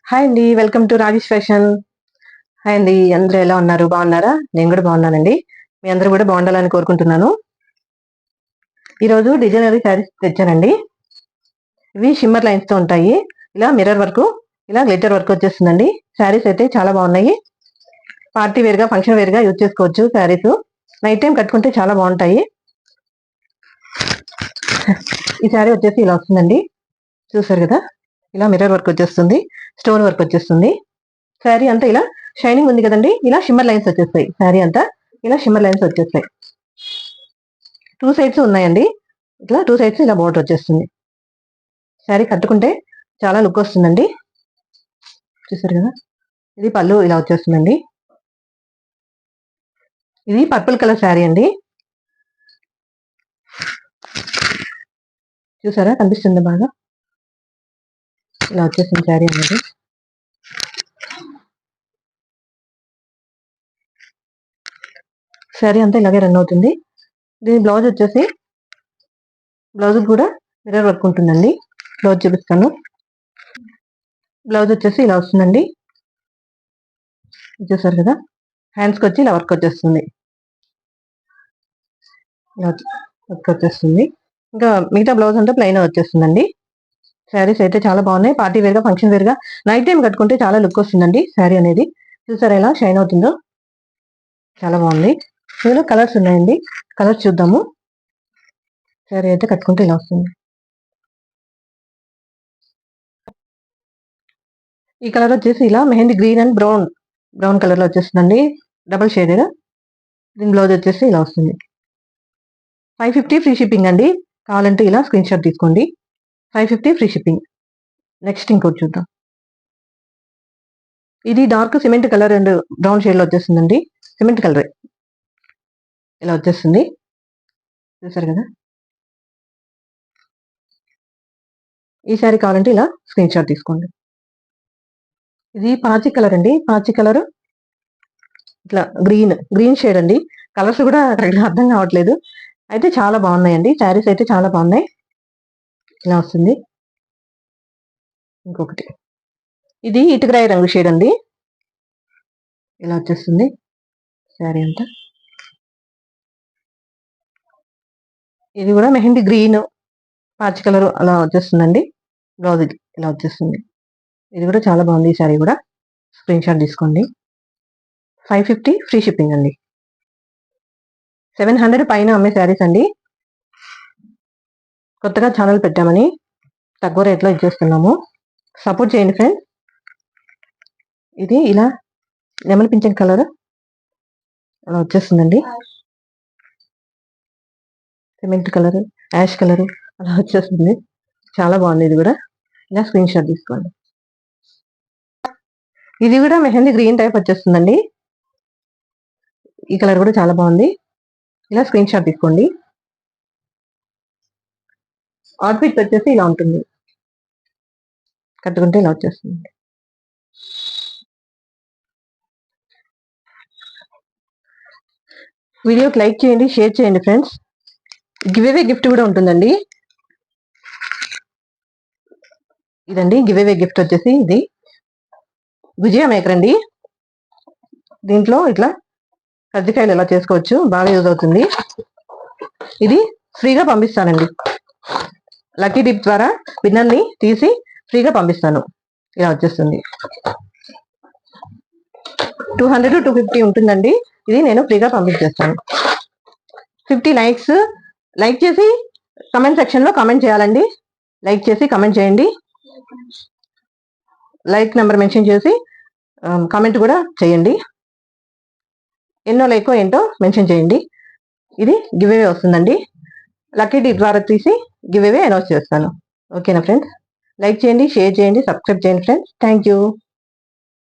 Hi అండి. Welcome to Rajesh fashion. Hi అండి. అందరూ ఎలా ఉన్నారు? బాగున్నారా? నేను కూడా బాగున్నానండి. మీ అందరూ కూడా బాగుండాలని కోరుకుంటున్నాను. ఈరోజు డిజైనరీ శారీస్ తెచ్చానండి. ఇవి షిమ్మర్ లైన్స్ తో ఉంటాయి. ఇలా మిర్రర్ వర్క్, ఇలా గ్లిటర్ వర్క్ వచ్చేస్తుందండి. శారీస్ అయితే చాలా బాగున్నాయి. పార్టీ వేర్ గా, ఫంక్షన్ వేర్ గా యూజ్ చేసుకోవచ్చు. శారీస్ నైట్ టైం కట్టుకుంటే చాలా బాగుంటాయి. ఈ శారీ వచ్చేసి ఇలా వస్తుందండి. చూసారు కదా, ఇలా మిర్రర్ వర్క్ వచ్చేస్తుంది, స్టోన్ వర్క్ వచ్చేస్తుంది. శారీ అంతా ఇలా షైనింగ్ ఉంది కదండి, ఇలా షిమ్మర్ లైన్స్ వచ్చేస్తాయి. శారీ అంతా ఇలా షిమ్మర్ లైన్స్ వచ్చేస్తాయి. 2 సైడ్స్ ఉన్నాయండి. ఇట్లా 2 సైడ్స్ ఇలా బోర్డర్ వచ్చేస్తుంది. శారీ కట్టుకుంటే చాలా లుక్ వస్తుందండి. చూసారు కదా, ఇది పళ్ళు ఇలా వచ్చేస్తుందండి. ఇది పర్పుల్ కలర్ శారీ అండి. చూసారా, కనిపిస్తుంది బాగా. ఇలా వచ్చేసింది శారీ అనేది. శారీ అంతా ఇలాగే రన్ అవుతుంది. దీని బ్లౌజ్ వచ్చేసి, బ్లౌజ్ కూడా మిర్రర్ వర్క్ ఉంటుందండి. బ్లౌజ్ చూపిస్తాను. బ్లౌజ్ వచ్చేసి ఇలా వస్తుందండి. చూసారు కదా, హ్యాండ్స్కి వచ్చి ఇలా వర్క్ వచ్చేస్తుంది. ఇలా వర్క్ వచ్చేస్తుంది. ఇంకా మిగతా బ్లౌజ్ అంతా ప్లెయిన్ వచ్చేస్తుందండి. శారీస్ అయితే చాలా బాగున్నాయి. పార్టీ వేర్ గా, ఫంక్షన్ వేర్ గా, నైట్ టైం కట్టుకుంటే చాలా లుక్ వస్తుందండి శారీ అనేది. చూసారా ఎలా షైన్ అవుతుందో, చాలా బాగుంది. ఇందులో కలర్స్ ఉన్నాయండి, కలర్స్ చూద్దాము. శారీ అయితే కట్టుకుంటే ఇలా వస్తుంది. ఈ కలర్ వచ్చేసి ఇలా mehndi green and brown colour లో వచ్చేస్తుందండి, డబుల్ షేడెడ్. దీని బ్లౌజ్ వచ్చేసి ఇలా వస్తుంది. 550 ఫ్రీ షిప్పింగ్ అండి. కావాలంటే ఇలా స్క్రీన్ షాట్ తీసుకోండి. 550 ఫ్రీ షిప్పింగ్. నెక్స్ట్ ఇంకోటి చూద్దాం. ఇది dark cement colour and brown shade లో వచ్చేస్తుందండి. సిమెంట్ కలర్ ఇలా వచ్చేస్తుంది. చూసారు కదా, ఈ శారీ కావాలంటే ఇలా స్క్రీన్ షాట్ తీసుకోండి. ఇది పాచి కలర్ అండి. పాచి కలర్ ఇట్లా గ్రీన్ షేడ్ అండి. కలర్స్ కూడా అర్థం కావట్లేదు. అయితే చాలా బాగున్నాయండి. శారీస్ అయితే చాలా బాగున్నాయి. ఇలా వస్తుంది. ఇంకొకటి, ఇది ఇటుకరాయి రంగు షేడ్ అండి. ఇలా వచ్చేస్తుంది శారీ అంతా. ఇది కూడా మెహందీ గ్రీన్, పాచి కలర్ అలా వచ్చేస్తుందండి. బ్లౌజ్ ఇలా వచ్చేస్తుంది. ఇది కూడా చాలా బాగుంది. ఈ శారీ కూడా స్క్రీన్ షాట్ తీసుకోండి. 550 ఫ్రీ షిప్పింగ్ అండి. 700 పైన అమ్మే శారీస్ అండి. కొత్తగా ఛానల్ పెట్టామని తక్కువ రేట్లో ఇచ్చేస్తున్నాము. సపోర్ట్ చేయండి ఫ్రెండ్స్. ఇది ఇలా నెమలి పింఛన్ కలర్ అలా వచ్చేస్తుందండి. సిమెంట్ కలర్, యాష్ కలర్ అలా వచ్చేస్తుంది. చాలా బాగుంది. ఇది కూడా ఇలా స్క్రీన్ షాట్ తీసుకోండి. ఇది కూడా మెహందీ గ్రీన్ టైప్ వచ్చేస్తుందండి. ఈ కలర్ కూడా చాలా బాగుంది. ఇలా స్క్రీన్ షాట్ తీసుకోండి. అవుట్ఫిట్ వచ్చేసి ఇలా ఉంటుంది. కట్టుకుంటే ఇలా వచ్చేస్తుంది. వీడియోకి లైక్ చేయండి, షేర్ చేయండి ఫ్రెండ్స్. గివ్ అవే గిఫ్ట్ కూడా ఉంటుందండి. ఇదండి గివ్ అవే గిఫ్ట్ వచ్చేసి, ఇది విజయ మేకర్ అండి. దీంట్లో ఇట్లా కజ్జికాయలు ఎలా చేసుకోవచ్చు, బాగా యూజ్ అవుతుంది. ఇది ఫ్రీగా పంపిస్తానండి. లక్కీ డిప్ ద్వారా విన్నర్ని తీసి ఫ్రీగా పంపిస్తాను. ఇలా వచ్చేస్తుంది. 200 to 250 ఉంటుందండి. ఇది నేను ఫ్రీగా పంపించేస్తాను. 50 లైక్ చేసి కమెంట్ సెక్షన్ లో కామెంట్ చేయాలండి. లైక్ చేసి కమెంట్ చేయండి. లైక్ నెంబర్ మెన్షన్ చేసి కామెంట్ కూడా చేయండి. ఎన్నో లైకో ఏంటో మెన్షన్ చేయండి. ఇది గివ్ అవే వస్తుందండి. లక్కీ డిప్ ద్వారా తీసి గివ్ అవే అనౌన్స్ చేస్తాను. ఓకేనా ఫ్రెండ్స్? లైక్ చేయండి, షేర్ చేయండి, సబ్స్క్రైబ్ చేయండి ఫ్రెండ్స్. Thank you.